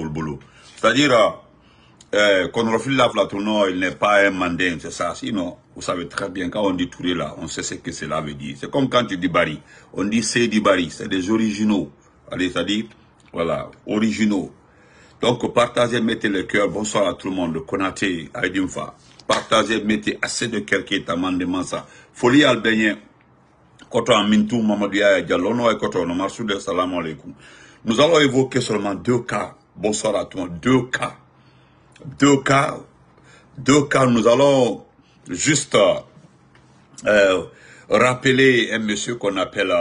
le boulot. C'est-à-dire, qu'on refile la non, il n'est pas un mandin, c'est ça. Sinon, vous savez très bien, quand on dit Touré là, on sait ce que cela veut dire. C'est comme quand tu dis Bari. On dit c'est du Bari, c'est des originaux. Allez, c'est-à-dire, voilà, originaux. Donc, partagez, mettez le cœur. Bonsoir à tout le monde. Konaté, Aïdimfa. Partagez, mettez assez de cœur qui est amendement ça. Folie Albéen. Koto Amintou, Mamadou Yaya Diallo, no et Koto, no Marsoudé, salam alaikum. Nous allons évoquer seulement 2 cas. Bonsoir à tout le monde. 2 cas. 2 cas. 2 cas. Nous allons juste rappeler un monsieur qu'on appelle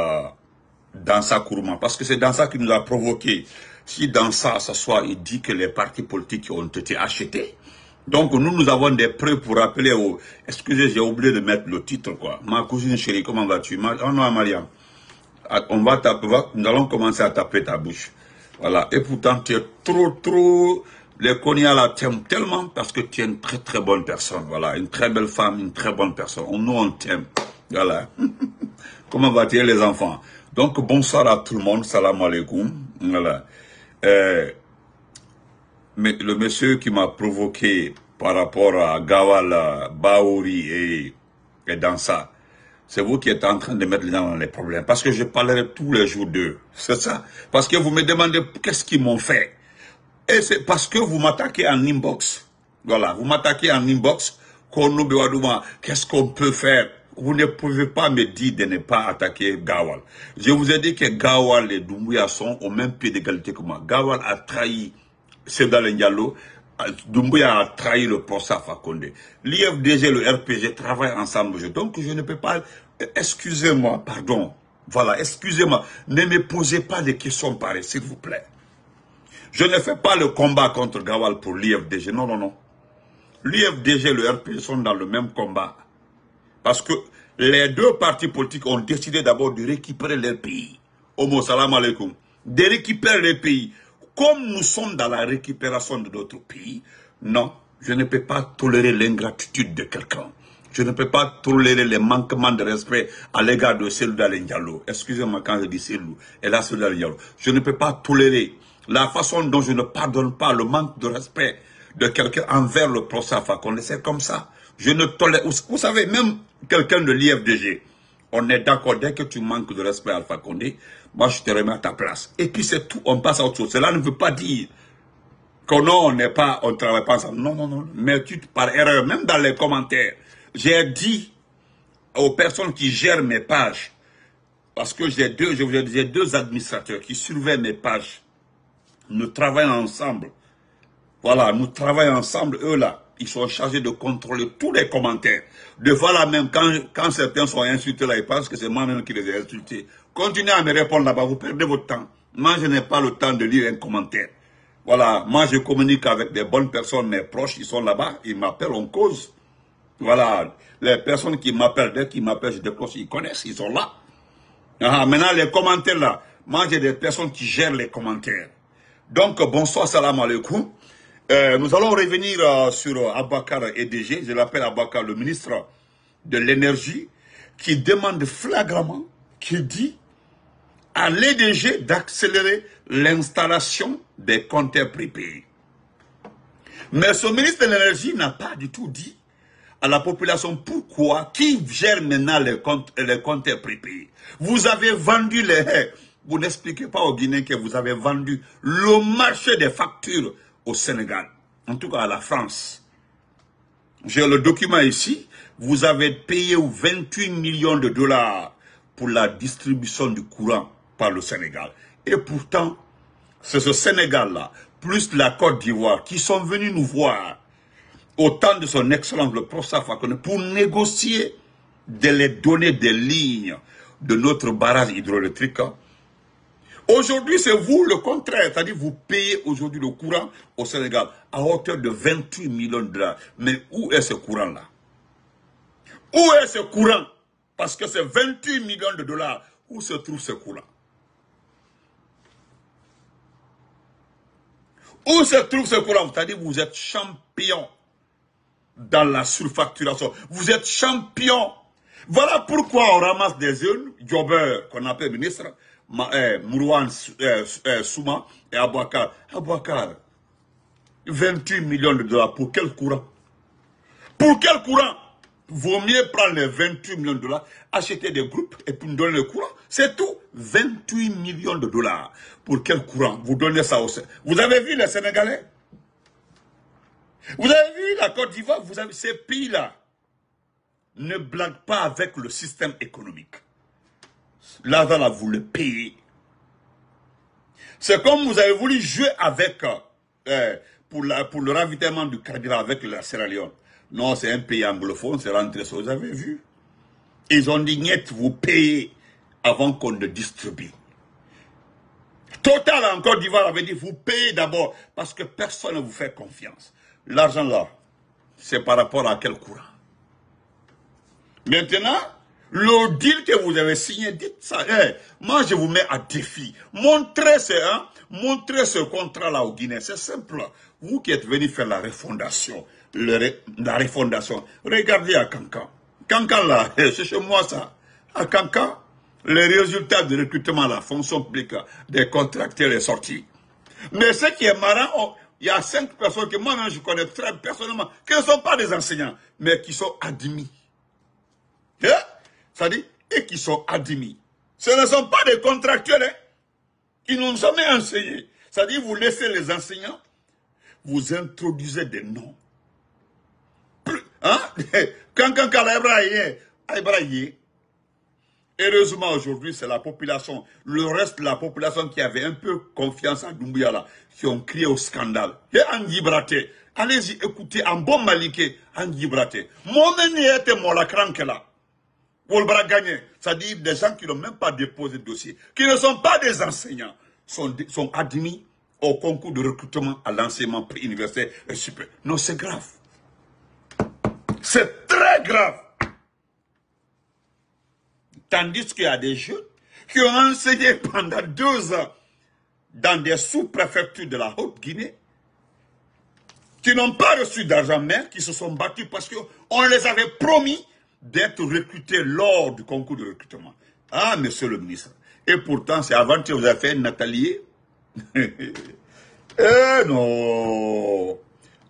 Dansa Kourouma. Parce que c'est Dansa qui nous a provoqué. Si Dansa s'assoit, il dit que les partis politiques ont été achetés. Donc nous avons des preuves pour rappeler aux... Excusez, j'ai oublié de mettre le titre, quoi. Ma cousine chérie, comment vas-tu? Oh non, Mariam. On va taper, nous allons commencer à taper ta bouche. Voilà. Et pourtant, tu es trop... Les Konya là t'aiment tellement parce que tu es une très bonne personne. Voilà. Une très belle femme, une très bonne personne. Nous, on t'aime. Voilà. Comment va-t-il les enfants? Donc, bonsoir à tout le monde. Salam alaikum. Voilà. Mais le monsieur qui m'a provoqué par rapport à Gawal, Baouri et Dansa, c'est vous qui êtes en train de mettre les gens dans les problèmes. Parce que je parlerai tous les jours d'eux. C'est ça. Parce que vous me demandez qu'est-ce qu'ils m'ont fait. Et c'est parce que vous m'attaquez en inbox. Voilà, vous m'attaquez en inbox. Qu'est-ce qu'on peut faire? Vous ne pouvez pas me dire de ne pas attaquer Gawal. Je vous ai dit que Gawal et Doumbouya sont au même pied d'égalité que moi. Gawal a trahi Sédal Ndiallo. Doumbouya a trahi le procès à Fakonde. L'IFDG et le RPG travaillent ensemble. Donc je ne peux pas... Excusez-moi, pardon. Voilà, excusez-moi. Ne me posez pas des questions pareilles, s'il vous plaît. Je ne fais pas le combat contre Gawal pour l'IFDG. Non, non, non. L'IFDG et le RPG sont dans le même combat. Parce que les 2 partis politiques ont décidé d'abord de récupérer leur pays. Omo, salam alaikum. De récupérer les pays. Comme nous sommes dans la récupération de notre pays, non, je ne peux pas tolérer l'ingratitude de quelqu'un. Je ne peux pas tolérer les manquements de respect à l'égard de Cellou Dalein Diallo. Excusez-moi quand je dis Cellou. Et là, Cellou Dalein Diallo. Je ne peux pas tolérer la façon dont je ne pardonne pas le manque de respect de quelqu'un envers le procès à Fakonde. C'est comme ça. Je ne tolère... Vous savez, même quelqu'un de l'IFDG, on est d'accord, dès que tu manques de respect à Alpha Condé, moi je te remets à ta place. Et puis c'est tout, on passe à autre chose. Cela ne veut pas dire qu'on n'est pas, on ne travaille pas ensemble. Non, non, non. Mais tu, par erreur, même dans les commentaires, j'ai dit aux personnes qui gèrent mes pages, parce que j'ai 2 administrateurs qui surveillent mes pages. Nous travaillons ensemble. Voilà, nous travaillons ensemble, eux là. Ils sont chargés de contrôler tous les commentaires. De voilà même, quand certains sont insultés là, ils pensent que c'est moi-même qui les ai insultés. Continuez à me répondre là-bas, vous perdez votre temps. Moi, je n'ai pas le temps de lire un commentaire. Voilà, moi je communique avec des bonnes personnes, mes proches, ils sont là-bas, ils m'appellent en cause. Voilà, les personnes qui m'appellent, dès qu'ils m'appellent, je décroche, ils connaissent, ils sont là. Ah, maintenant, les commentaires là, moi j'ai des personnes qui gèrent les commentaires. Donc, bonsoir, salam alaikum. Nous allons revenir sur Abakar EDG, je l'appelle Abakar, le ministre de l'énergie, qui demande flagramment, qui dit à l'EDG d'accélérer l'installation des compteurs prépayés. Mais ce ministre de l'énergie n'a pas du tout dit à la population pourquoi, qui gère maintenant les compteurs prépayés. Vous avez vendu les... Vous n'expliquez pas aux Guinéens que vous avez vendu le marché des factures au Sénégal, en tout cas à la France. J'ai le document ici. Vous avez payé 28 millions de dollars pour la distribution du courant par le Sénégal. Et pourtant, c'est ce Sénégal-là, plus la Côte d'Ivoire, qui sont venus nous voir au temps de son excellence, le professeur Fakonde, pour négocier de les donner des lignes de notre barrage hydroélectrique. Aujourd'hui, c'est vous le contraire, c'est-à-dire vous payez aujourd'hui le courant au Sénégal à hauteur de 28 millions de dollars. Mais où est ce courant-là? Où est ce courant? Parce que c'est 28 millions de dollars. Où se trouve ce courant? Où se trouve ce courant? C'est-à-dire vous êtes champion dans la surfacturation. Vous êtes champion. Voilà pourquoi on ramasse des jeunes jobbers qu'on appelle ministres, Mourouane Souma et Abouakar. Abouakar, 28 millions de dollars. Pour quel courant? Pour quel courant? Vaut mieux prendre les 28 millions de dollars, acheter des groupes et puis nous donner le courant. C'est tout. 28 millions de dollars. Pour quel courant? Vous donnez ça au Sénégal. Vous avez vu les Sénégalais? Vous avez vu la Côte d'Ivoire? Vous avez ces pays-là ne blaguent pas avec le système économique. L'argent là, vous le payez. C'est comme vous avez voulu jouer avec pour le ravitaillement du carburant avec la Sierra Leone. Non, c'est un pays anglophone, c'est rentré ça. Vous avez vu? Ils ont dit, niet, vous payez avant qu'on ne distribue. Total en Côte d'Ivoire avait dit, vous payez d'abord parce que personne ne vous fait confiance. L'argent là, c'est par rapport à quel courant? Maintenant, le deal que vous avez signé, dites ça. Moi, je vous mets à défi. Montrez ce contrat-là au Guinée. C'est simple. Vous qui êtes venus faire la refondation, regardez à Kankan. Kankan, là, c'est chez moi, ça. À Kankan, les résultats de recrutement, la fonction publique, des contracteurs est sorti. Mais ce qui est marrant, il y a 5 personnes que moi-même, je connais très personnellement, qui ne sont pas des enseignants, mais qui sont admis. Ça dit, et qui sont admis. Ce ne sont pas des contractuels, hein. Ils n'ont jamais enseigné. Ça dit, vous laissez les enseignants, vous introduisez des noms. Hein? Heureusement, aujourd'hui, c'est la population, le reste de la population qui avait un peu confiance en Doumbouya, là, qui ont crié au scandale. Et Anguy Braté, allez-y, écoutez, en bon maliké, Anguy Braté. Mon meni était mon lacranque là. Wolbra gagné. C'est-à-dire des gens qui n'ont même pas déposé de dossier, qui ne sont pas des enseignants, sont admis au concours de recrutement à l'enseignement préuniversitaire et supérieur. Non, c'est grave. C'est très grave. Tandis qu'il y a des jeunes qui ont enseigné pendant 2 ans dans des sous-préfectures de la Haute-Guinée, qui n'ont pas reçu d'argent, mais qui se sont battus parce qu'on les avait promis d'être recrutés lors du concours de recrutement. Ah, monsieur le ministre. Et pourtant, c'est avant que vous avez fait un atelier. Eh non.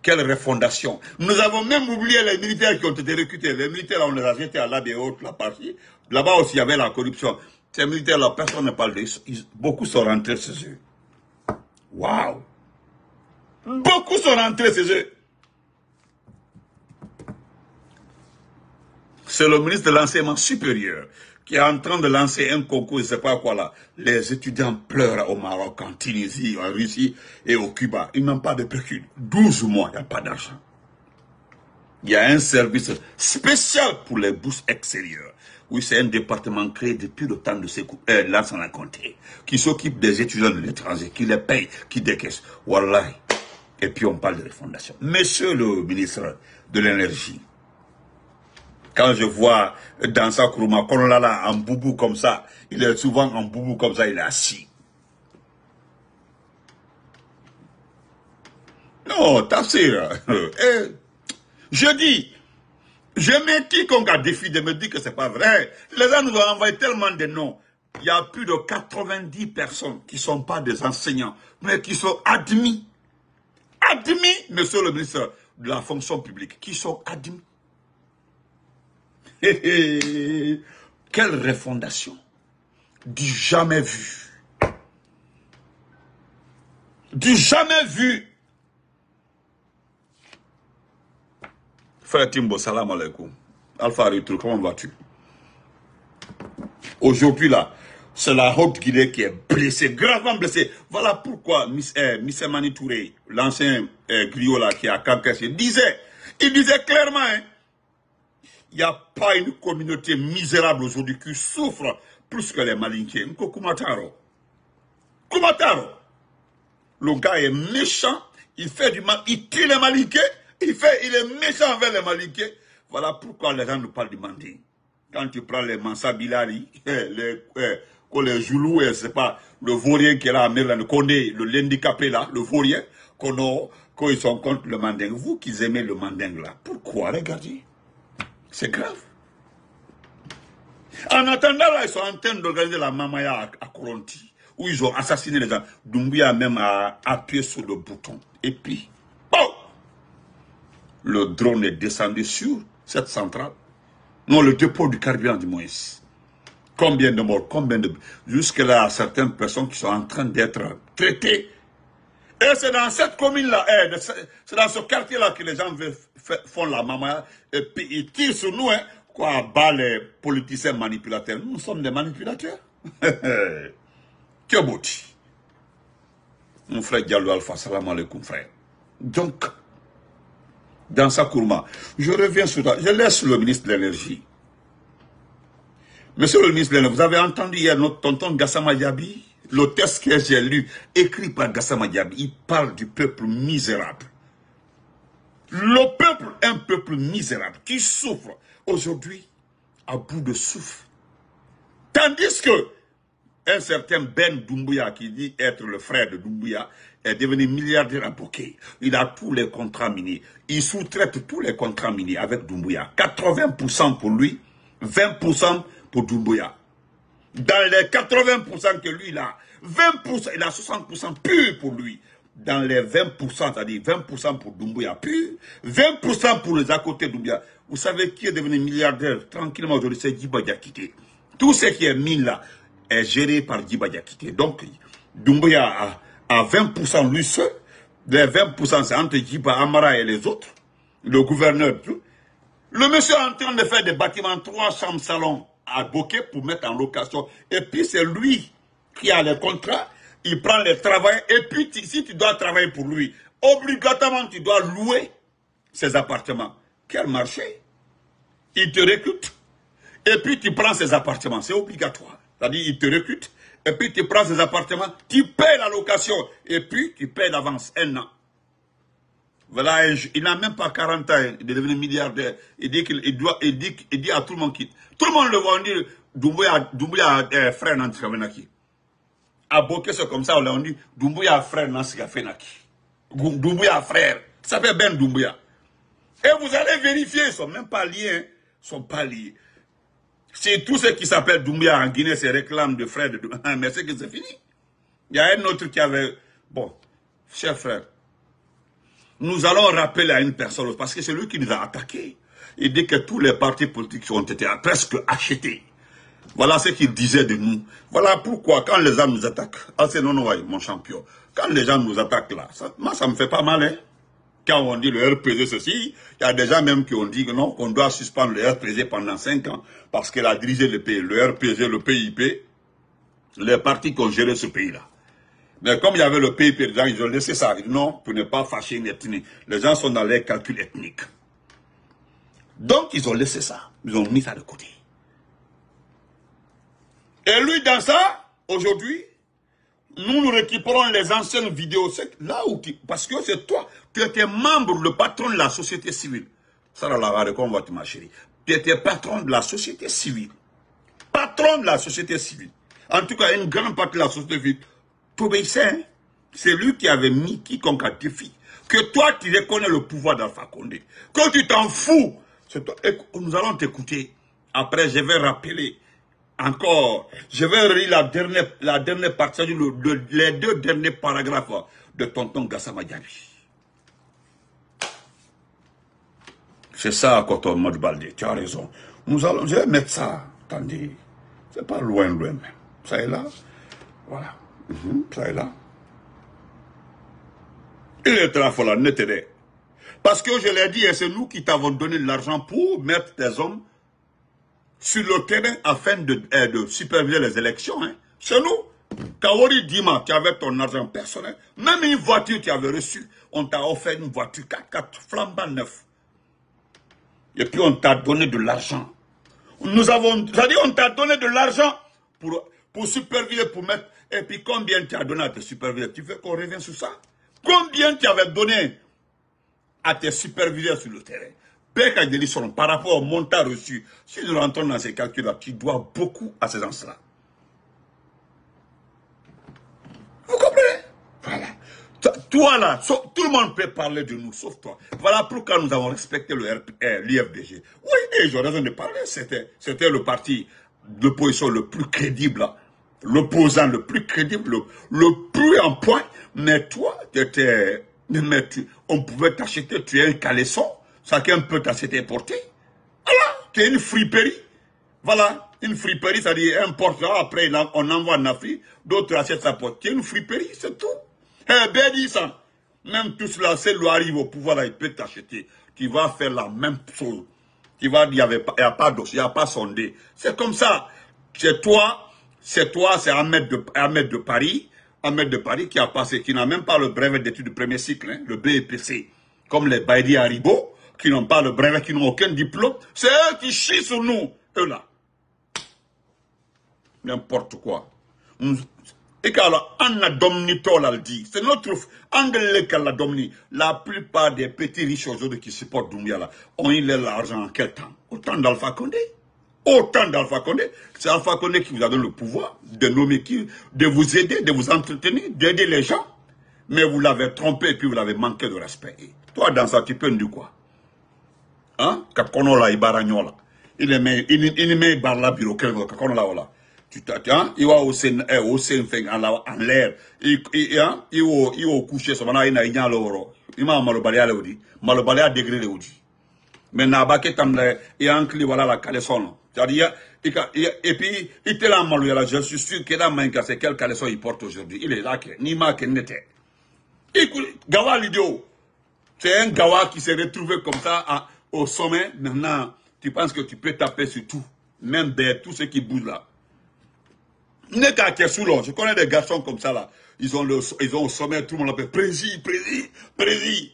Quelle refondation. Nous avons même oublié les militaires qui ont été recrutés. Les militaires, on les a jetés à la des hautes, la partie. Là-bas aussi, il y avait la corruption. Ces militaires-là, personne ne parle d'eux. Beaucoup sont rentrés chez eux. Waouh. Beaucoup sont rentrés chez eux. C'est le ministre de l'enseignement supérieur qui est en train de lancer un concours, je ne sais pas quoi là. Les étudiants pleurent au Maroc, en Tunisie, en Russie et au Cuba. Ils n'ont pas de pécule. 12 mois, il n'y a pas d'argent. Il y a un service spécial pour les bourses extérieures. Oui, c'est un département créé depuis le temps de Lansana Conté, qui s'occupe des étudiants de l'étranger, qui les paye, qui décaisse. Wallahi. Et puis on parle de refondation. Monsieur le ministre de l'énergie, quand je vois dans sa Kourouma, Kololala en boubou comme ça, il est souvent en boubou comme ça, il est assis. Non, Tafsir, je dis, je mets quiconque à défi de me dire que c'est pas vrai. Les gens nous ont envoyé tellement de noms. Il y a plus de 90 personnes qui ne sont pas des enseignants, mais qui sont admis. Admis, monsieur le ministre de la fonction publique, qui sont admis. Quelle refondation. Du jamais vu. Du jamais vu. Frère Timbo, salam alaikum. Alpha Retour, comment vas-tu? Aujourd'hui là, c'est la Haute-Guinée qui est blessée, gravement blessée. Voilà pourquoi Missé Mani Touré, l'ancien griot là qui est à Kankassé, il disait clairement, hein, il n'y a pas une communauté misérable aujourd'hui qui souffre plus que les Malinqués. Kumataro. Le gars est méchant, il fait du mal, il tue les Malinqués, il est méchant envers les Malinqués. Voilà pourquoi les gens nous parlent du Manding. Quand tu prends les Mansa Bilali, les Zoulous, c'est pas le vaurien qui est là à Merlan, le l'handicapé là, le vaurien, quand ils sont contre le Manding. Vous qui aimez le Manding là, pourquoi? Regardez. C'est grave. En attendant, là, ils sont en train d'organiser la Mamaya à Koronti, où ils ont assassiné les gens. Doumbouya même a appuyé sur le bouton. Et puis, bon, le drone est descendu sur cette centrale. Non, le dépôt du carburant du Moïse. Combien de morts, combien de... Jusque-là, certaines personnes qui sont en train d'être traitées. Et c'est dans cette commune-là, c'est dans ce quartier-là que les gens font la maman. Et puis ils tirent sur nous, hein, quoi, bas les politiciens manipulateurs. Nous sommes des manipulateurs. Kioboti. Mon frère Diallo Alpha, salam alaikum, frère. Donc, dans sa courma, je reviens sur ça. Je laisse le ministre de l'Énergie. Monsieur le ministre de l'Énergie, vous avez entendu hier notre tonton Gassama Diaby, le texte que j'ai lu, écrit par Gassama Diaby, il parle du peuple misérable. Le peuple, un peuple misérable qui souffre aujourd'hui à bout de souffle. Tandis que un certain Ben Doumbouya, qui dit être le frère de Doumbouya, est devenu milliardaire à Bokeh. Il a tous les contrats miniers. Il sous-traite tous les contrats miniers avec Doumbouya. 80% pour lui, 20% pour Doumbouya. Dans les 80% que lui, il a, 20%, il a 60% pur pour lui. Dans les 20%, c'est-à-dire 20% pour Doumbouya pur, 20% pour les à côté de Doumbouya. Vous savez qui est devenu milliardaire tranquillement aujourd'hui, c'est Djiba Diakité. Tout ce qui est mine là est géré par Djiba Diakité. Donc, Doumbouya a 20% lui seul. Les 20% c'est entre Djiba, Amara et les autres. Le gouverneur, tout. Le monsieur est en train de faire des bâtiments, 3 chambres salons à Bokeh pour mettre en location. Et puis c'est lui qui a les contrats. Il prend les travailleurs. Et puis si tu dois travailler pour lui, obligatoirement tu dois louer ses appartements. Quel marché? Il te recrute. Et puis tu prends ses appartements. C'est obligatoire. C'est-à-dire il te recrute. Et puis tu prends ses appartements. Tu payes la location. Et puis tu payes l'avance 1 an. Voilà, il n'a même pas 40 ans, il est devenu milliardaire. Il dit il dit à tout le monde qui... Tout le monde le voit, on dit, Doumbouya frère Nancy Kafenaki. À Bokeh, c'est comme ça, on dit, Doumbouya frère Nancy Kafenaki. Doumbouya frère. Ça s'appelle Ben Doumbouya. Et vous allez vérifier, ils ne sont même pas liés. Hein. Ils ne sont pas liés. C'est tout ce qui s'appelle Doumbouya en Guinée, c'est réclame de frère de Doumbouya. Mais c'est que c'est fini. Il y a un autre qui avait... Bon, cher frère. Nous allons rappeler à une personne, parce que c'est lui qui nous a attaqués. Il dit que tous les partis politiques ont été presque achetés. Voilà ce qu'il disait de nous. Voilà pourquoi, quand les gens nous attaquent, c'est non, mon champion, quand les gens nous attaquent là, moi ça me fait pas mal. Hein. Quand on dit le RPG ceci, il y a des gens même qui ont dit que non, qu'on doit suspendre le RPG pendant 5 ans, parce qu'elle a dirigé le pays, le RPG, le PIP, les partis qui ont géré ce pays-là. Mais comme il y avait le pays président, ils ont laissé ça. Non, pour ne pas fâcher une ethnie. Les gens sont dans les calculs ethniques. Donc, ils ont laissé ça. Ils ont mis ça de côté. Et lui, dans ça, aujourd'hui, nous récupérons les anciennes vidéos. Là où parce que c'est toi, tu étais membre, le patron de la société civile. Ça, là, ma chérie. Tu étais patron de la société civile. Patron de la société civile. En tout cas, une grande partie de la société civile. Hein? C'est lui qui avait mis quiconque à défi. Que toi, tu reconnais le pouvoir d'Alpha Condé. Que tu t'en fous. Toi. Nous allons t'écouter. Après, je vais rappeler encore. Je vais relire la dernière partie, les 2 derniers paragraphes de tonton Gassama Diaby. C'est ça, Koto Modbalde. Tu as raison. Je vais mettre ça. Attendez. C'est pas loin même. Ça est là. Voilà. Ça est là. Il est très fort là, net. Parce que je l'ai dit, c'est nous qui t'avons donné de l'argent pour mettre tes hommes sur le terrain afin de superviser les élections. Hein. C'est nous. Kawori Dima, tu avais ton argent personnel. Même une voiture tu avais reçue. On t'a offert une voiture 4x4 flambant neuf. Et puis on t'a donné de l'argent. C'est-à-dire on t'a donné de l'argent pour superviser, pour mettre... Et puis combien tu as donné à tes superviseurs? Tu veux qu'on revienne sur ça? Combien tu avais donné à tes superviseurs sur le terrain? Par rapport au montant reçu, si nous rentrons dans ces calculs-là, tu dois beaucoup à ces gens-là. Vous comprenez? Voilà. Toi là, tout le monde peut parler de nous, sauf toi. Voilà pourquoi nous avons respecté l'IFDG. Oui, ils ont raison de parler. C'était le parti d'opposition le plus crédible, l'opposant le plus crédible, le plus en point. Mais toi, on pouvait t'acheter, tu es un caleçon. Chacun peut t'acheter et porter. Voilà, tu es une friperie. Voilà, une friperie, ça dit importe, après on envoie en Afrique, d'autres achètent sa porte. Tu es une friperie, c'est tout. Eh bien dit ça. Même tout cela, c'est lui arrive au pouvoir, là, il peut t'acheter. Tu vas faire la même chose. Tu vas dire, il n'y a pas d'os, il n'y a pas sondé. C'est comme ça. C'est toi, c'est Ahmed de Paris. Ahmed de Paris qui a passé, qui n'a même pas le brevet d'études de premier cycle, hein, le BEPC. Comme les Baïdi Haribo, qui n'ont pas le brevet, qui n'ont aucun diplôme. C'est eux qui chient sur nous. Eux là. N'importe quoi. Et qu'alors, on a dominé tout là, dit. C'est notre anglais qui l'a dominé. La plupart des petits riches aujourd'hui qui supportent Doumbia là, ont eu l'argent en quel temps? Autant d'Alpha Condé. Autant d'Alpha Condé. C'est Alpha Condé qui vous a donné le pouvoir de nommer qui, de vous aider, de vous entretenir, d'aider les gens. Mais vous l'avez trompé et puis vous l'avez manqué de respect. Et toi, dans ça, tu peux nous dire quoi? Hein? Kakonola Ibaragnola. Il met Barla Bureau, Kakonola. Tu t'attends, il va au sein en l'air. Il va coucher, ça va y a l'oro. Il m'a malobali à l'audi. Malobali à degré l'audi. Mais n'a pas que il y a un clé, voilà la caleçon. C'est-à-dire, et puis, il était là, malobali, je suis sûr qu'il a manqué, c'est quel caleçon il porte aujourd'hui. Il est là, ni ma qu'il n'était. Écoute, Gawa l'idiot. C'est un Gawa qui s'est retrouvé comme ça au sommet. Maintenant, tu penses que tu peux taper sur tout. Même tous ceux qui bougent là. Je connais des garçons comme ça là. Ils ont au sommet, tout le monde l'appelle Prési.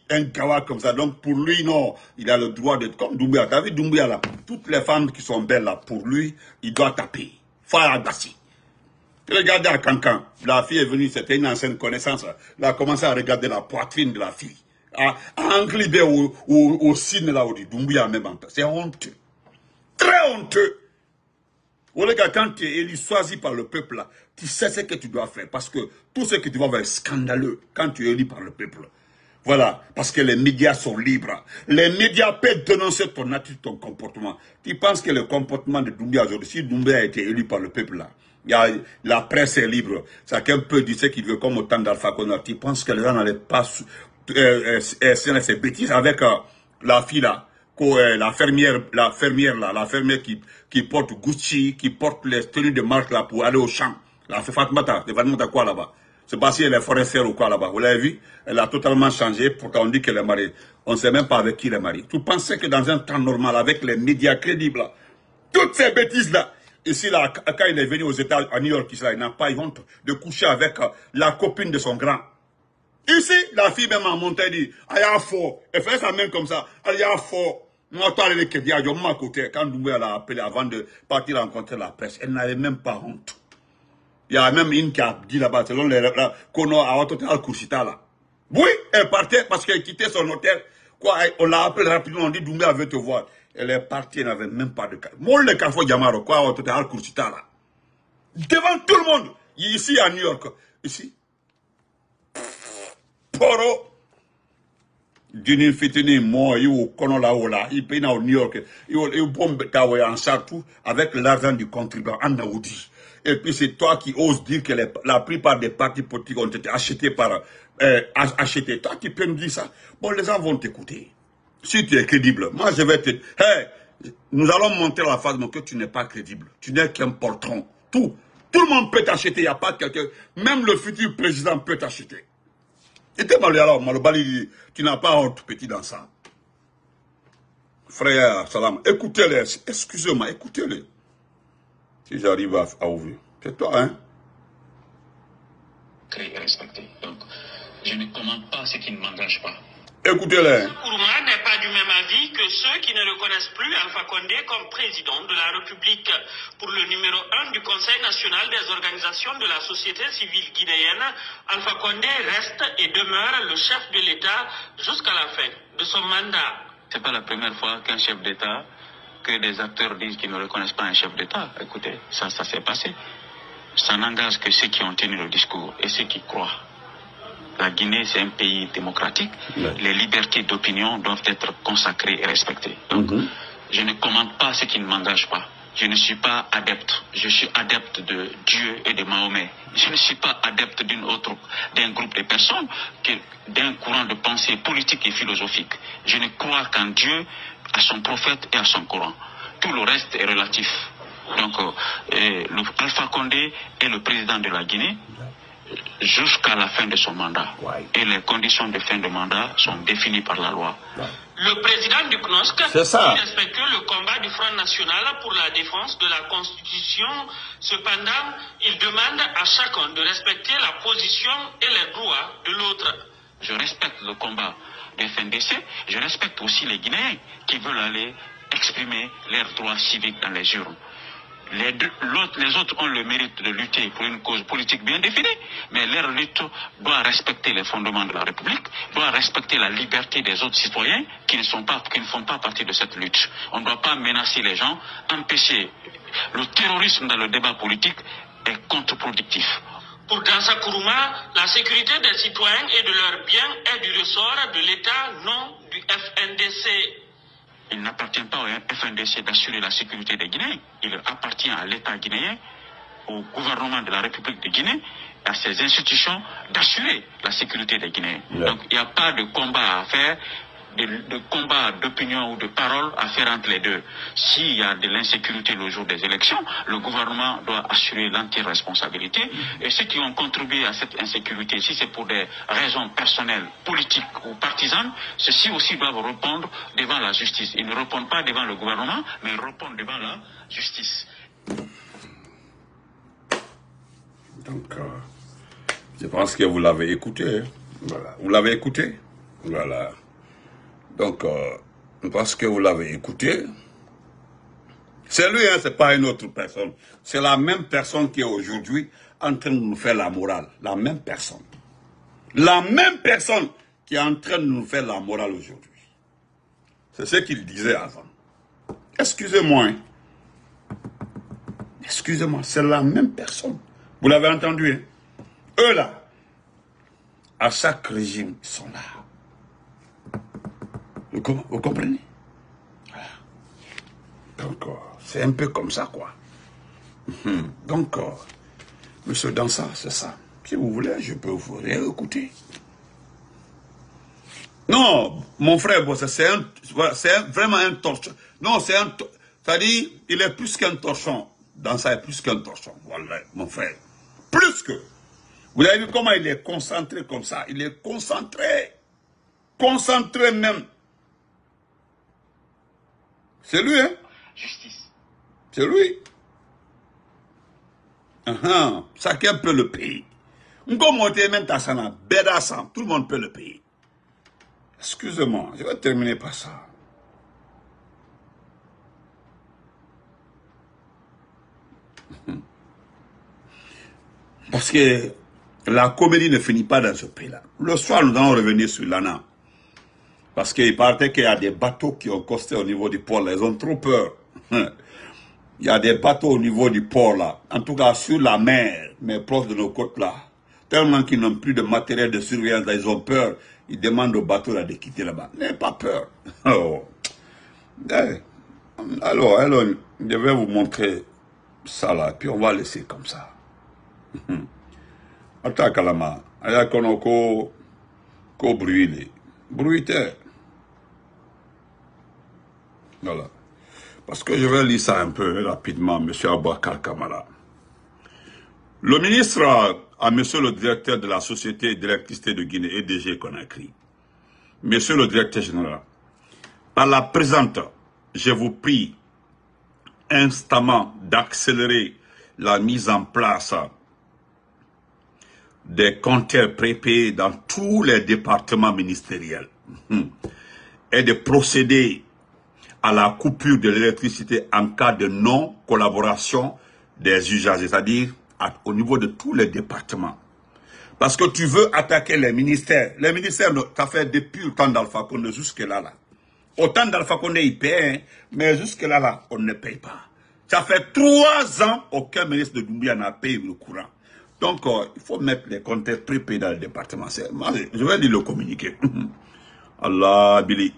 Un Gawa comme ça. Donc pour lui, non, il a le droit d'être comme Doumbia. T'as vu Doumbia là? Toutes les femmes qui sont belles là, pour lui, il doit taper. Fire Bassi. Regardez à Cancan. La fille est venue, c'était une ancienne connaissance. Là. Elle a commencé à regarder la poitrine de la fille. À encliber au signe là, où dit Doumbia même en temps. C'est honteux. Très honteux. Quand tu es élu, choisi par le peuple, là, tu sais ce que tu dois faire. Parce que tout ce que tu vas faire est scandaleux quand tu es élu par le peuple. Voilà. Parce que les médias sont libres. Les médias peuvent dénoncer ton attitude, ton comportement. Tu penses que le comportement de Doumbia aujourd'hui, si Doumbia a été élu par le peuple, là, la presse est libre. Chacun peut dire ce qu'il veut, comme au temps d'Alpha Condé. Tu penses que les gens n'allaient pas ces bêtises avec la fille là? La fermière qui porte Gucci, qui porte les tenues de marque là pour aller au champ. La Fatmata quoi là-bas? C'est pas si elle est forestière ou quoi là-bas. Vous l'avez vu? Elle a totalement changé. Pourtant on dit qu'elle est mariée. On ne sait même pas avec qui elle est mariée. Tu pensais que dans un temps normal, avec les médias crédibles là, toutes ces bêtises là, ici là, quand il est venu aux États, à New York, il n'a pas eu honte de coucher avec la copine de son grand. Ici, la fille même a monté et dit, il y a fort. Elle fait sa main comme ça, il y a fort. Moi, toi, elle est à mon côté. Quand Doumbia l'a appelé avant de partir rencontrer la presse, elle n'avait même pas honte. Il y a même une qui a dit là-bas, selon les qu'on a à Total Koursita là. Oui, elle partait parce qu'elle quittait son hôtel. Quoi, on l'a appelé rapidement, on dit Doumbia veut te voir. Elle est partie, elle n'avait même pas de cas. Moi, le Carrefour Yamaro, quoi, à Total Koursita là. Devant tout le monde. Ici à New York. Ici. Poro. D'une fitini, moi, il connaît là, il paye au New York, il bombe taoué en chartou avec l'argent du contribuable en Aoudi. Et puis c'est toi qui oses dire que la plupart des partis politiques ont été achetés par, achetés. Toi qui peux me dire ça. Bon, les gens vont t'écouter. Si tu es crédible, moi je vais te, hey, nous allons montrer la face, mais que tu n'es pas crédible. Tu n'es qu'un poltron. Tout le monde peut t'acheter, il n'y a pas quelqu'un, même le futur président peut t'acheter. Et t'es mal alors, Malobali, tu n'as pas honte, petit dans ça. Frère, salam, écoutez-les, excusez-moi, écoutez-les. Si j'arrive à ouvrir. C'est toi, hein? Et respecté. Donc, je ne commande pas ce qui ne m'engage pas. Écoutez-les. Kourouma n'est pas du même avis que ceux qui ne reconnaissent plus Alpha Condé comme président de la République. Pour le numéro 1 du Conseil national des organisations de la société civile guinéenne, Alpha Condé reste et demeure le chef de l'État jusqu'à la fin de son mandat. Ce n'est pas la première fois qu'un chef d'État, que des acteurs disent qu'ils ne reconnaissent pas un chef d'État. Écoutez, ça s'est passé. Ça n'engage que ceux qui ont tenu le discours et ceux qui croient. La Guinée, c'est un pays démocratique. Les libertés d'opinion doivent être consacrées et respectées. Donc, je ne commande pas ce qui ne m'engage pas. Je ne suis pas adepte. Je suis adepte de Dieu et de Mahomet. Je ne suis pas adepte d'un groupe de personnes, d'un courant de pensée politique et philosophique. Je ne crois qu'en Dieu, à son prophète et à son Coran. Tout le reste est relatif. Donc, Alpha Condé est le président de la Guinée jusqu'à la fin de son mandat. Et les conditions de fin de mandat sont définies par la loi. Le président du CNOSC respecte le combat du Front National pour la défense de la Constitution. Cependant, il demande à chacun de respecter la position et les droits de l'autre. Je respecte le combat des FNDC. Je respecte aussi les Guinéens qui veulent aller exprimer leurs droits civiques dans les urnes. Les autres ont le mérite de lutter pour une cause politique bien définie, mais leur lutte doit respecter les fondements de la République, doit respecter la liberté des autres citoyens qui ne font pas partie de cette lutte. On ne doit pas menacer les gens, empêcher. Le terrorisme dans le débat politique est contre-productif. Pour Dansa Kourouma, la sécurité des citoyens et de leurs biens est du ressort de l'État, non du FNDC. Il n'appartient pas au FNDC d'assurer la sécurité des Guinéens. Il appartient à l'État guinéen, au gouvernement de la République de Guinée, à ses institutions d'assurer la sécurité des Guinéens. Donc il n'y a pas de combat à faire, de combat d'opinion ou de parole à faire entre les deux. S'il y a de l'insécurité le jour des élections, le gouvernement doit assurer l'entière responsabilité. Et ceux qui ont contribué à cette insécurité, si c'est pour des raisons personnelles, politiques ou partisanes, ceux-ci aussi doivent répondre devant la justice. Ils ne répondent pas devant le gouvernement, mais ils répondent devant la justice. Donc, je pense que vous l'avez écouté. Voilà. Vous l'avez écouté. Voilà. Donc, parce que vous l'avez écouté, c'est lui, hein, c'est pas une autre personne. C'est la même personne qui est aujourd'hui en train de nous faire la morale. La même personne. La même personne qui est en train de nous faire la morale aujourd'hui. C'est ce qu'il disait avant. Excusez-moi. Hein. Excusez-moi, c'est la même personne. Vous l'avez entendu, hein? Eux là, à chaque régime, ils sont là. Vous comprenez? Voilà. Donc, c'est un peu comme ça, quoi. Donc, monsieur Dansa, c'est ça. Si vous voulez, je peux vous réécouter. Non, mon frère, c'est vraiment un torchon. Non, c'est un... C'est-à-dire, il est plus qu'un torchon. Dansa est plus qu'un torchon. Voilà, mon frère. Plus que. Vous avez vu comment il est concentré comme ça? Il est concentré. Concentré même. C'est lui, hein? Justice. C'est lui. Chacun peut le payer. Tout le monde peut le payer. Excusez-moi, je vais terminer par ça. Parce que la comédie ne finit pas dans ce pays-là. Le soir, nous allons revenir sur l'ANA. Parce qu'il paraît qu'il y a des bateaux qui ont costé au niveau du port là. Ils ont trop peur. Il y a des bateaux au niveau du port là. En tout cas sur la mer, mais proche de nos côtes là. Tellement qu'ils n'ont plus de matériel de surveillance là, ils ont peur. Ils demandent aux bateaux là de quitter là-bas. N'ayez pas peur. Alors, je vais vous montrer ça là. Puis on va laisser comme ça. Attends, Kalama. Il y a qu'on brûle. Bruité. Voilà. Parce que je vais lire ça un peu rapidement, M. Abouakar Kamara. Le ministre à M. le directeur de la Société d'électricité de Guinée, EDG Conakry, M. le directeur général, par la présente, je vous prie instamment d'accélérer la mise en place des compteurs prépayés dans tous les départements ministériels et de procéder à la coupure de l'électricité en cas de non-collaboration des usagers, c'est-à-dire au niveau de tous les départements. Parce que tu veux attaquer les ministères. Les ministères, ça fait depuis le temps d'Alpha Condé jusque-là. Au temps d'Alpha Condé, ils paient, mais jusque-là, on ne paye pas. Ça fait 3 ans, aucun ministre de Doumbouya n'a payé le courant. Donc, il faut mettre les compteurs prépayés dans le département. Je vais lire le communiqué. Allah, Billy.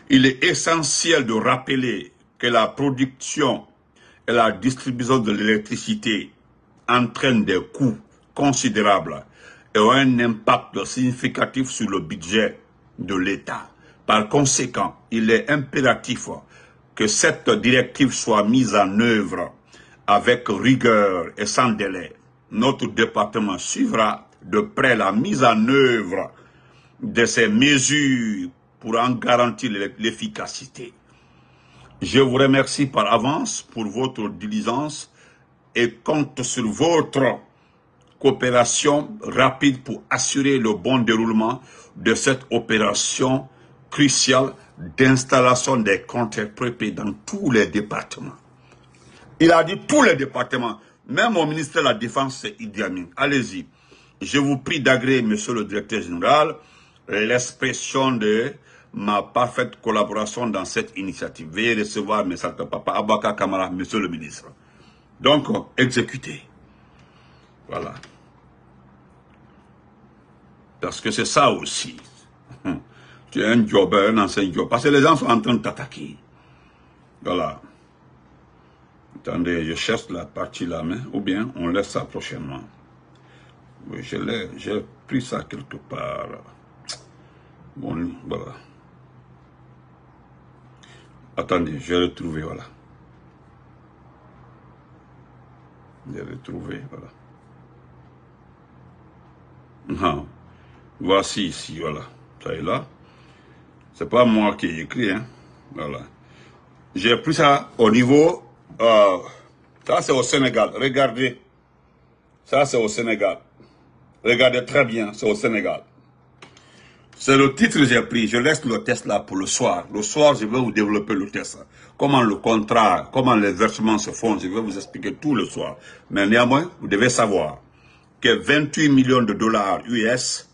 Il est essentiel de rappeler que que la production et la distribution de l'électricité entraînent des coûts considérables et ont un impact significatif sur le budget de l'État. Par conséquent, il est impératif que cette directive soit mise en œuvre avec rigueur et sans délai. Notre département suivra de près la mise en œuvre de ces mesures pour en garantir l'efficacité. Je vous remercie par avance pour votre diligence et compte sur votre coopération rapide pour assurer le bon déroulement de cette opération cruciale d'installation des compteurs préparés dans tous les départements. Il a dit tous les départements, même au ministère de la Défense, c'est Idi Amin. Allez-y. Je vous prie d'agréer, monsieur le directeur général, l'expression de ma parfaite collaboration dans cette initiative. Veuillez recevoir mes sacs de papa Abaka Kamara, monsieur le ministre. Donc, exécutez. Voilà. Parce que c'est ça aussi. Tu es un job, un ancien job. Parce que les gens sont en train de t'attaquer. Voilà. Attendez, je cherche la partie là, mais ou bien on laisse ça prochainement. Oui, j'ai pris ça quelque part. Bon, voilà. Attendez, je vais retrouver, voilà. J'ai retrouvé, voilà. Non. Voici ici, voilà. Ça est là. C'est pas moi qui ai écrit, hein. Voilà. J'ai pris ça au niveau... ça c'est au Sénégal. Regardez. Ça c'est au Sénégal. Regardez très bien, c'est au Sénégal. C'est le titre que j'ai pris. Je laisse le test là pour le soir. Le soir, je vais vous développer le test. Comment le contrat, comment les versements se font, je vais vous expliquer tout le soir. Mais néanmoins, vous devez savoir que 28 millions de dollars US,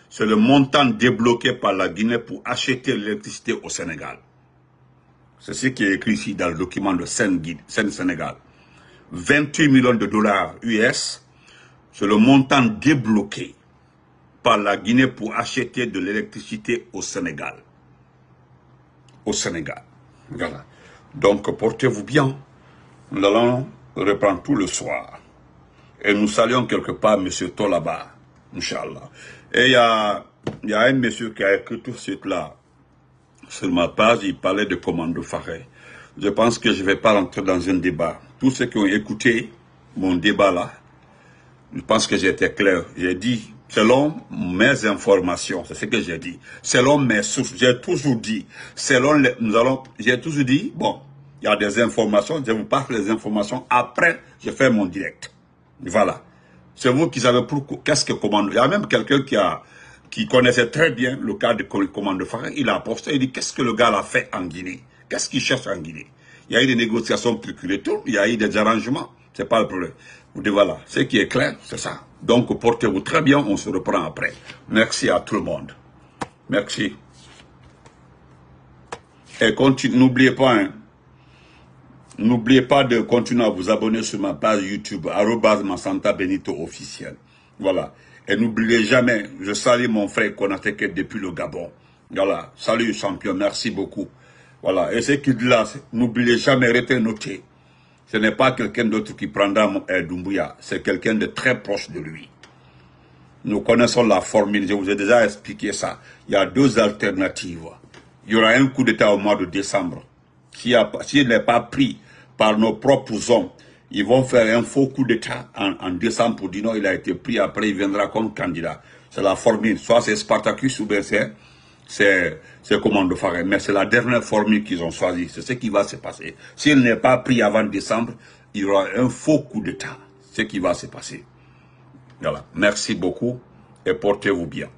c'est le montant débloqué par la Guinée pour acheter l'électricité au Sénégal. C'est ce qui est écrit ici dans le document de Sénégal. 28 millions de dollars US, c'est le montant débloqué par la Guinée pour acheter de l'électricité au Sénégal. Au Sénégal. Voilà. Donc, portez-vous bien. Nous allons reprendre tout le soir. Et nous saluons quelque part M. Tolaba, Inch'Allah. Et il y a un monsieur qui a écrit tout de suite là, sur ma page, il parlait de commando Faré. Je pense que je ne vais pas rentrer dans un débat. Tous ceux qui ont écouté mon débat là, je pense que j'ai été clair. J'ai dit, selon mes informations, c'est ce que j'ai dit. Selon mes sources, j'ai toujours dit, j'ai toujours dit, bon, il y a des informations, je vous passe les informations, après, je fais mon direct. Voilà. C'est vous qui savez qu'est-ce que commando. Il y a même quelqu'un qui connaissait très bien le cas de commando Faré. Il a posté, il dit, qu'est-ce que le gars a fait en Guinée? Qu'est-ce qu'il cherche en Guinée? Il y a eu des négociations procurées, tout, il y a eu des arrangements, c'est pas le problème. Vous dites, voilà, ce qui est clair, c'est ça. Donc, portez-vous très bien, on se reprend après. Merci à tout le monde. Merci. Et n'oubliez pas, hein, n'oubliez pas de continuer à vous abonner sur ma page YouTube, @Massanta Benito officiel. Voilà. Et n'oubliez jamais, je salue mon frère Konateke depuis le Gabon. Voilà. Salut champion, merci beaucoup. Voilà. Et ce qu'il dit là, n'oubliez jamais, restez noté. Ce n'est pas quelqu'un d'autre qui prendra Doumbouya, c'est quelqu'un de très proche de lui. Nous connaissons la formule, je vous ai déjà expliqué ça. Il y a deux alternatives. Il y aura un coup d'État au mois de décembre. S'il n'est pas pris par nos propres hommes, ils vont faire un faux coup d'État en décembre pour dire non, il a été pris, après il viendra comme candidat. C'est la formule, soit c'est Spartacus ou bien c'est Commando Faré. Mais c'est la dernière formule qu'ils ont choisie. C'est ce qui va se passer. S'il n'est pas pris avant décembre, il y aura un faux coup d'État. C'est ce qui va se passer. Voilà. Merci beaucoup et portez-vous bien.